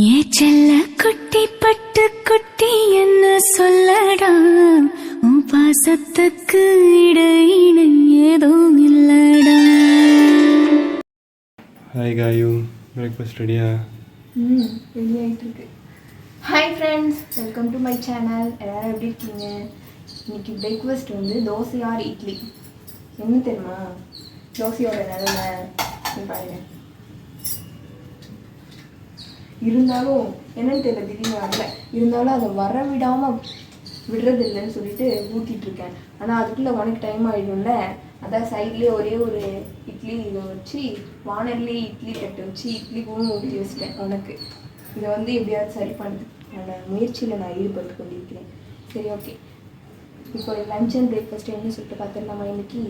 ஏ செல்ல குட்டி பட்டு குட்டி என்ன சொல்லடா உன் பாசத்துக்கு இடையில ஏதும் இல்லடா. ஹாய் காயு, பிரேக்ஃபாஸ்ட் ரெடியா? ரெடி ஆகிட்டு இருக்கு. Hi friends, welcome to my channel. எல்லோரும் எப்படி இருக்கீங்க? இன்னைக்கு பிரேக்ஃபாஸ்ட் வந்து தோசை ஆர் இட்லி. என்ன தெரியுமா தோசையோட நிலைமை பாருங்க. இருந்தாலும் என்னன்னு தெரியல, திடீர்னு வரல. இருந்தாலும் அதை வர விடாமல் விடுறது இல்லைன்னு சொல்லிட்டு ஊற்றிட்டு இருக்கேன். ஆனால் அதுக்குள்ளே உனக்கு டைம் ஆகிடும்ல, அதான் சைட்லேயே ஒரே ஒரு இட்லி இதை வச்சு வானல்லேயே இட்லி தட்டு வச்சு இட்லி கூட ஊற்றி வச்சிட்டேன். உனக்கு இதை வந்து எப்படியாவது சரி பண்ணுறது முயற்சியில் நான் ஈடுபட்டு கொண்டிருக்கிறேன். சரி, ஓகே. இப்போ லஞ்ச் அண்ட் பிரேக்ஃபாஸ்ட் என்ன சொல்லிட்டு பார்த்துடலாமா? இன்னைக்கு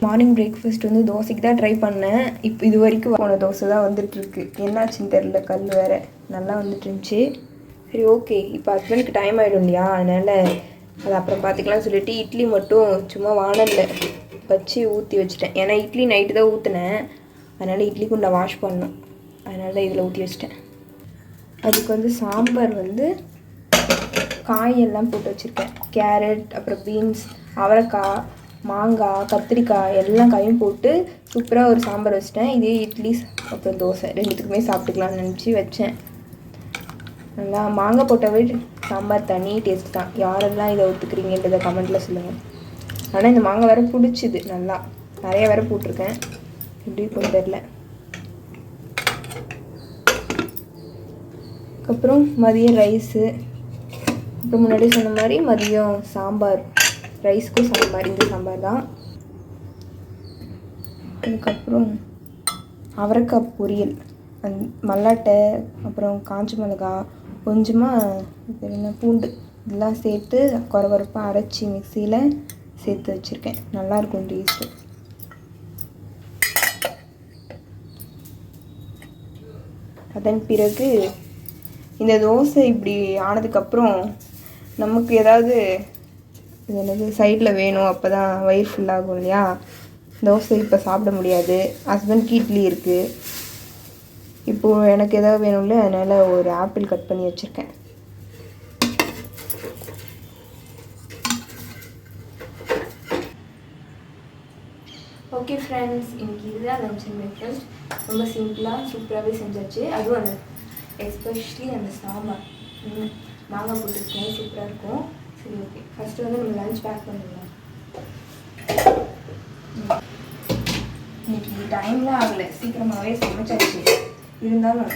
மார்னிங் பிரேக்ஃபாஸ்ட் வந்து தோசைக்கு தான் ட்ரை பண்ணேன். இப்போ இது வரைக்கும் போன தோசை தான் வந்துட்டுருக்கு. என்னாச்சுன்னு தெரில, கல் வேறு நல்லா வந்துட்டு இருந்துச்சு. சரி, ஓகே. இப்போ ஹஸ்பண்டுக்கு டைம் ஆகிடும் இல்லையா, அதனால் அது அப்புறம் பார்த்துக்கலாம்னு சொல்லிட்டு இட்லி மட்டும் சும்மா வானலில் வச்சு ஊற்றி வச்சுட்டேன். ஏன்னா இட்லி நைட்டு தான் ஊற்றினேன், அதனால் இட்லி குண்டை வாஷ் பண்ணணும், அதனால தான் இதில் ஊற்றி வச்சிட்டேன். அதுக்கு வந்து சாம்பார் வந்து காயெல்லாம் போட்டு வச்சுருக்கேன். கேரட், அப்புறம் பீன்ஸ், அவரைக்காய், மாங்காய், கத்திரிக்காய் எல்லாம் காயும் போட்டு சூப்பராக ஒரு சாம்பார் வச்சிட்டேன். இதே இட்லி அப்புறம் தோசை ரெண்டுத்துக்குமே சாப்பிட்டுக்கலாம்னு நினச்சி வச்சேன். நல்லா மாங்காய் போட்டவே சாம்பார் தனி டேஸ்ட் தான். யாரெல்லாம் இதை ஒத்துக்கிறீங்கன்றதை கமெண்ட்டில் சொல்லுங்கள். ஆனால் இந்த மாங்காய் வேறு பிடிச்சிது, நல்லா நிறைய வேறு போட்டிருக்கேன். எப்படி இருக்குன்னு தெரில. அதுக்கப்புறம் மதியம் ரைஸு, அப்புறம் முன்னாடி சொன்ன மாதிரி மதியம் சாம்பார், ரைஸ்க்கும் சாம்பார், இந்த சாம்பார் தான். அதுக்கப்புறம் அவரைக்காய் பொரியல், மல்லாட்டை, அப்புறம் காஞ்ச மிளகா, கொஞ்சமாக என்ன பூண்டு இதெல்லாம் சேர்த்து கொரகொரப்பாக அரைச்சி மிக்சியில் சேர்த்து வச்சுருக்கேன். நல்லாயிருக்கும் டேஸ்ட்டு. அதன் பிறகு இந்த தோசை இப்படி ஆனதுக்கப்புறம் நமக்கு ஏதாவது என்னது சைடில் வேணும், அப்போ தான் வயிறு ஃபுல்லாகும் இல்லையா. தோசை இப்போ சாப்பிட முடியாது, ஹஸ்பண்ட்க்கு இட்லி இருக்குது. இப்போது எனக்கு எதாவது வேணும்ல, அதனால் ஒரு ஆப்பிள் கட் பண்ணி வச்சுருக்கேன். ஓகே ஃப்ரெண்ட்ஸ், இன்றைக்கி இதுதான் லஞ்ச் அண்ட் பிரேக்ஃபாஸ்ட். ரொம்ப சிம்பிளாக சூப்பராகவே செஞ்சாச்சு. அதுவும் அந்த எஸ்பெஷலி அந்த சாம்பார் மாங்காய் போட்டுருக்கேன், சூப்பராக இருக்கும். சரி, ஓகே. ஃபஸ்ட்டு வந்து நம்ம லஞ்ச் பேக் பண்ணிடலாம். இன்னைக்கு டைம்லாம் ஆகலை, சீக்கிரமாகவே சமைச்சாச்சு. இருந்தாலும்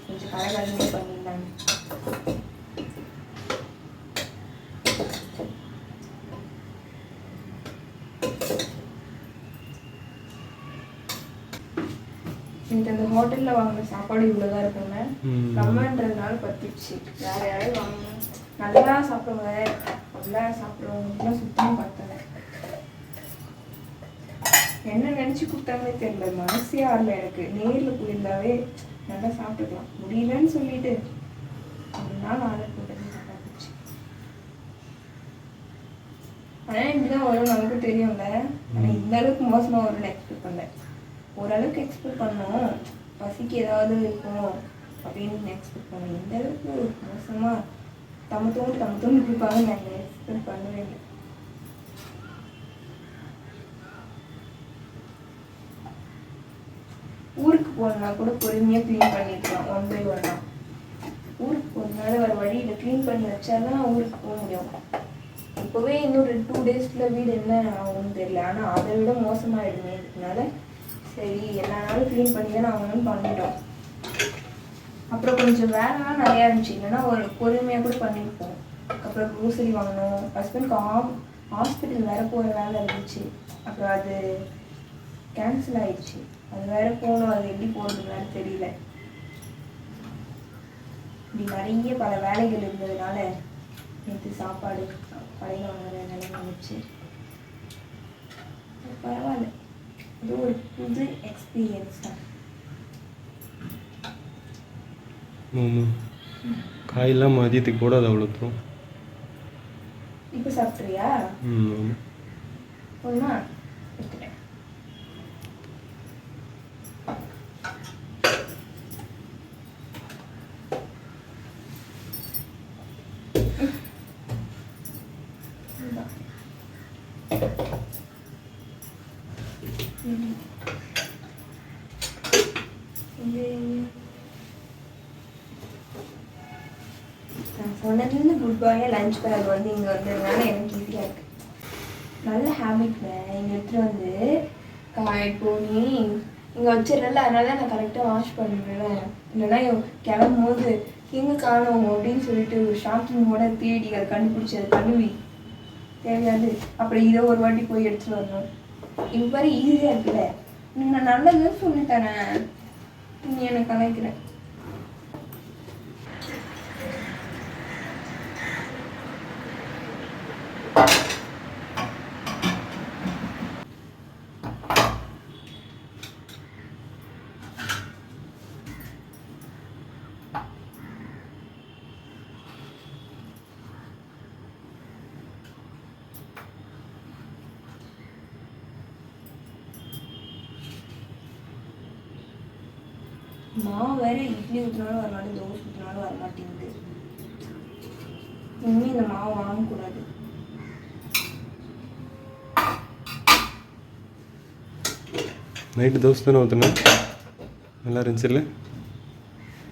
கொஞ்சம் கலகலமே பண்ணிடலாங்க. எனக்கு அந்த ஹோட்டலில் வாங்கின சாப்பாடு இவ்வளோதான் இருக்குங்க. நம்மன்றதுனால பத்திடுச்சு. வேறு யாராவது வாங்கணும், நல்லா சாப்பிடுவாங்க, நல்லா சாப்பிட்றவங்களுக்குலாம் சுத்தமாக பத்தலை. என்ன நினச்சி கொடுத்தாங்களே தெரியல, மனசே ஆடல எனக்கு. நேரில் போயிருந்தாவே நல்லா சாப்பிட்டுக்கலாம். முடியலன்னு சொல்லிட்டு ஒரு நாள் ஆர்டர் போட்டது சாப்பிட்டுச்சு. ஆனால் இப்படிதான் வரும், நமக்கு தெரியும்ல. ஆனால் இந்த அளவுக்கு மோசமாக வரும்னு எக்ஸ்பெக்ட் பண்ணேன். ஓரளவுக்கு எக்ஸ்பெக்ட் பண்ணோம், பசிக்கு ஏதாவது இருக்கும் அப்படின்னு எக்ஸ்பெக்ட் பண்ணேன். இந்த அளவுக்கு மோசமாக தம்ம தோண்டு கொடுப்பாங்க நான் எக்ஸ்பெக்ட் பண்ணவே இல்லை. ஊருக்கு போனா கூட பொறுமையாக க்ளீன் பண்ணிக்கலாம், 1 by 1. ஊருக்கு போகிறதுனால வேறு வழியில் க்ளீன் பண்ணி வச்சாதான் ஊருக்கு போக முடியும். இப்போவே இன்னும் 2 daysல வீடு என்ன ஆகும்னு தெரியல. ஆனால் அதை விட மோசமாகிடுமே. இதுனால சரி, எல்லா நாளும் க்ளீன் பண்ணி தான் ஆகணும்னு பண்ணிட்டோம். அப்புறம் கொஞ்சம் வேலைலாம் நிறையா இருந்துச்சு, இல்லைன்னா ஒரு பொறுமையாக கூட பண்ணியிருப்போம். அப்புறம் க்ரோசரி வாங்கணும், ஹஸ்பண்ட்க்கு ஹாஸ்பிட்டல் வேறு போகிற வேலை இருந்துச்சு. அப்புறம் அது கேன்சல் ஆகிடுச்சு, அது வேறு போகணும். அது எப்படி போகிறது வேறு தெரியல. இப்படி நிறைய பல வேலைகள் இருந்ததுனால நேற்று சாப்பாடு கடையில் வாங்குற நிலைமை வந்துச்சு. பரவாயில்ல, அது ஒரு புது எக்ஸ்பீரியன்ஸ் தான். காயெல்லாம் மதியத்துக்கு போடாது, அவ்வளோ தூரம். இப்போ சாப்பிட்றியா? ஒன்றா எடுத்துட்டேன். நான் சொன்னதுலேருந்து குட் பாயாக லஞ்ச் பேக் வந்து இங்கே வந்ததுனால எனக்கு ஈஸியாக இருக்குது. நல்ல ஹேபிட்ல இங்கே எடுத்துகிட்டு வந்து இப்போ நீ இங்கே வச்சிடல, அதனால நான் கரெக்டாக வாஷ் பண்ணுறேன். இல்லைன்னா கிளம்பும் போது எங்கே காணும் அப்படின்னு சொல்லிட்டு ஒரு ஷாப்பிங்கோட தேடி அதை கண்டுபிடிச்சி அதை கழுவி தேவையாது. அப்புறம் இதை ஒரு வாட்டி போய் எடுத்துகிட்டு வரணும். இது மாதிரி ஈஸியாக இருக்குல்ல. நான் நல்லதுன்னு சொல்லித்தரேன், நீ எனக்கு கலைக்கிறேன். மாவு வேற இட்லி ஊற்றினாலும் வரமாட்டேன், தோசை ஊற்றினாலும் வரமாட்டேங்குது. இனிமேல் இந்த மாவு வாங்கக்கூடாது. நைட்டு தோசை தானே ஊற்றினேன், நல்லா இருந்துச்சுல்ல?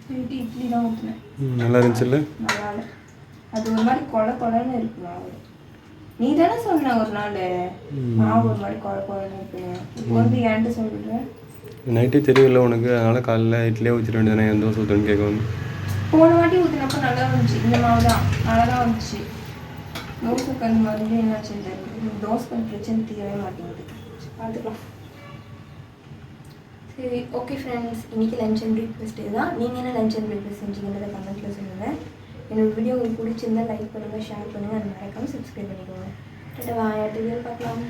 நைட்டு இட்லி தான் ஊற்றினேன். நல்லா இருந்துச்சுல்ல? நல்லா இல்லை, அது ஒரு மாதிரி கொலன்னு இருக்கு மாவு. நீ தானே சொன்ன ஒரு நாள் மாவு ஒரு மாதிரி கொலன்னு இருக்குன்னு. இப்போ வந்து ஏன்ட்டு சொல்கிறேன். நைட்டே தெரியல உனக்கு, அதனால் காலைல இட்லியே ஊற்றிட வேண்டியதானே, என் தோசை ஊற்றணும்னு கேட்க வந்து. போன வாட்டி ஊற்றினப்போ நல்லா இருந்துச்சு, இந்த மாவு தான் நல்லா தான் வந்துச்சு. தோசை கல் மறுபடியும் என்னாச்சுன்னு தெரியுது. தோசை கல் பிரச்சனை தீரவே மாட்டேங்குது. பார்த்துக்கலாம். சரி, ஓகே ஃப்ரெண்ட்ஸ், இன்றைக்கி லஞ்ச் அண்ட் பிரேக்ஃபாஸ்ட் தான். நீங்கள் என்ன லஞ்ச் அண்ட் பிரேக்ஃபாஸ்ட் செஞ்சீங்கன்றத கமெண்ட்டில் சொல்லுங்கள். என்னோட வீடியோ உங்களுக்கு பிடிச்சிருந்தா லைக் பண்ணுங்கள், ஷேர் பண்ணுங்கள், அது மறக்காமல் சப்ஸ்கிரைப் பண்ணிக்கோங்க. அடுத்த வீடியோ பார்க்கலாம்.